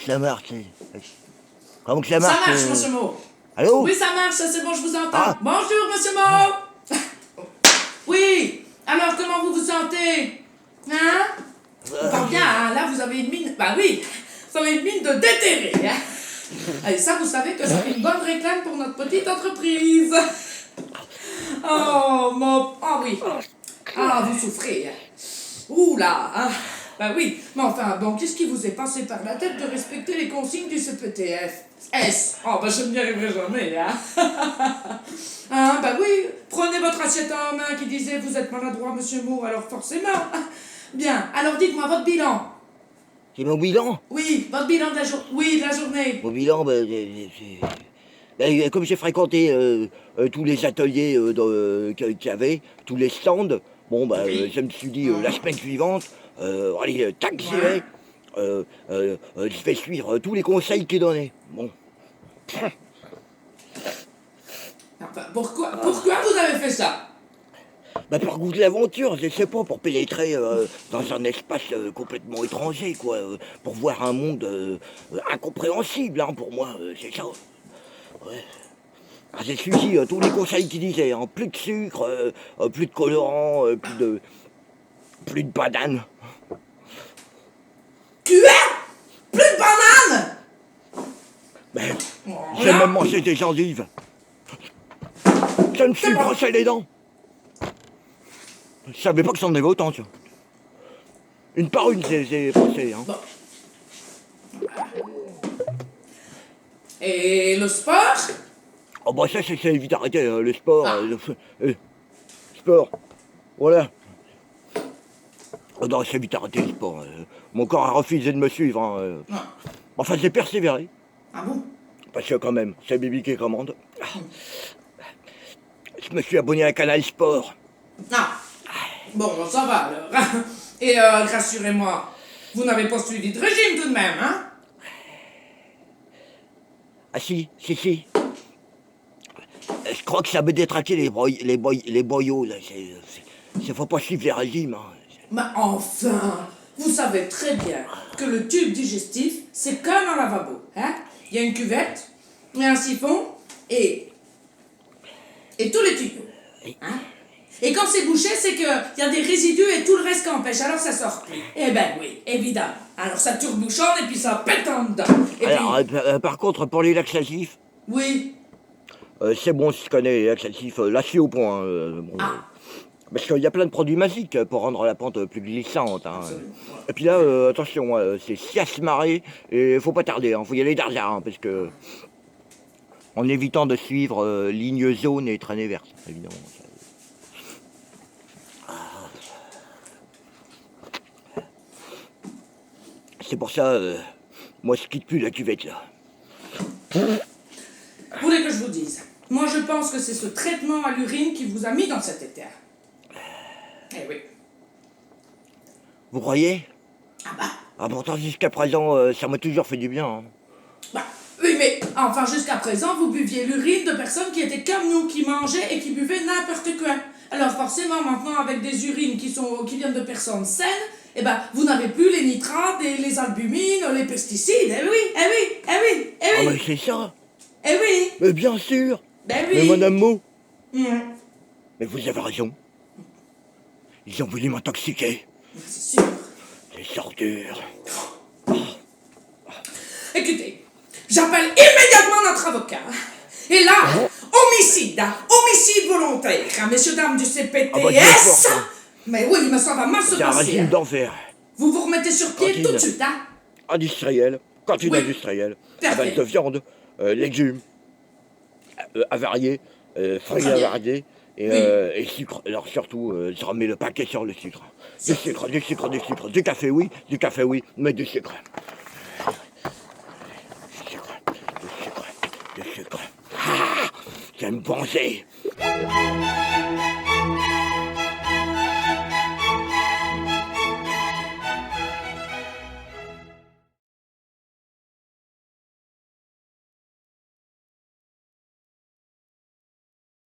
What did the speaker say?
que ça marche? Comment que ça Ça marche? marche, monsieur Mo. Allô? Oui, ça marche, c'est bon, je vous entends. Ah. Bonjour, monsieur Mo. Oui, alors comment vous vous sentez? Hein? On parle bien, hein? Là, vous avez une mine... Bah oui, vous avez une mine de déterré, hein? Et ça, vous savez que ça fait une bonne réclame pour notre petite entreprise. Oh, mon... Ah oui. Ah, vous souffrez. Ouh là, hein? Bah oui, mais enfin, bon, qu'est-ce qui vous est passé par la tête de respecter les consignes du CPTF? Oh, bah je n'y arriverai jamais, hein? Hein, bah oui, prenez votre assiette en main qui disait vous êtes maladroit, monsieur Mo, alors forcément. Bien, alors dites-moi votre bilan. C'est mon bilan? Oui, votre bilan de la journée. Oui, de la journée. Mon bilan, comme j'ai fréquenté tous les ateliers qu'il y avait, tous les stands, bon, Oui. je me suis dit la semaine suivante, allez, tac, j'y vais. Je vais suivre tous les conseils qu'il donnait. Bon. Enfin, pourquoi vous avez fait ça? Par goût de l'aventure, je sais pas, pour pénétrer dans un espace complètement étranger, quoi, pour voir un monde incompréhensible, hein, pour moi, c'est ça. Ouais. Ah, j'ai suivi tous les conseils qu'ils disaient, hein, plus de sucre, plus de colorant, plus de bananes. Plus de bananes? J'ai même mangé des endives. Je me suis brossé les dents. Je savais pas que ça en avait autant, tu vois. Une par une, j'ai brossé, hein. Bon. Et le sport? Oh bah ça, c'est vite arrêté, le sport. Sport, voilà. Oh non, c'est vite arrêté le sport. Mon corps a refusé de me suivre. Hein. Enfin, j'ai persévéré. Ah bon? Parce que quand même, c'est Bibi qui commande. Je me suis abonné à Canal Sport. Ah. Bon, ça va alors. Et rassurez-moi, vous n'avez pas suivi de régime tout de même, hein? Ah si. Je crois que ça me détraquer les boyaux, là. Faut pas suivre les régimes. Hein. Mais enfin, vous savez très bien que le tube digestif, c'est comme un lavabo, hein? Il y a une cuvette, il y a un siphon et tous les tuyaux, hein? Et quand c'est bouché, c'est qu'il y a des résidus et tout le reste qui empêche, alors ça sort plus. Eh ben oui, évidemment. Alors ça turbouchonne et puis ça pète en dedans. Et alors, puis... par contre, pour les laxatifs, Oui. c'est bon si je connais les laxatifs, là je suis au point. Bon, parce qu'il y a plein de produits magiques pour rendre la pente plus glissante. Hein. Et puis là, attention, c'est sias-marée et faut pas tarder, hein, faut y aller derrière, hein, parce que... En évitant de suivre ligne jaune et traînée verte, évidemment. C'est pour ça, moi je quitte plus la cuvette là. Vous voulez que je vous dise? Moi je pense que c'est ce traitement à l'urine qui vous a mis dans cet état. Eh oui. Vous croyez? Ah bah. Ah pourtant jusqu'à présent, ça m'a toujours fait du bien. Hein. Bah, oui, mais enfin jusqu'à présent, vous buviez l'urine de personnes qui étaient comme nous, qui mangeaient et qui buvaient n'importe quoi. Alors forcément, maintenant, avec des urines qui viennent de personnes saines, eh ben, vous n'avez plus les nitrates, les albumines, les pesticides. Eh oui. Ah mais c'est ça. Eh oui. Mais bien sûr. Ben oui. Mais madame Mo. Mmh. Mais vous avez raison. Ils ont voulu m'intoxiquer. C'est sûr. Les ordures. Écoutez, j'appelle immédiatement notre avocat. Et là, homicide volontaire, hein, messieurs, dames du CPTS. Ah bah, je porte, hein. Mais oui, mais ça va mal se C'est un passer. régime Hein. d'enfer. Vous vous remettez sur pied Cantine. tout de suite, hein. Industriel, cantine Oui. industrielle, à Parfait. base de viande, légumes, avariés, fruits Très bien. avariés Oui. et sucre. Alors surtout, je remets le paquet sur le sucre. Du sucre. Du café, oui, mais du sucre. Du sucre. Ah, j'aime penser.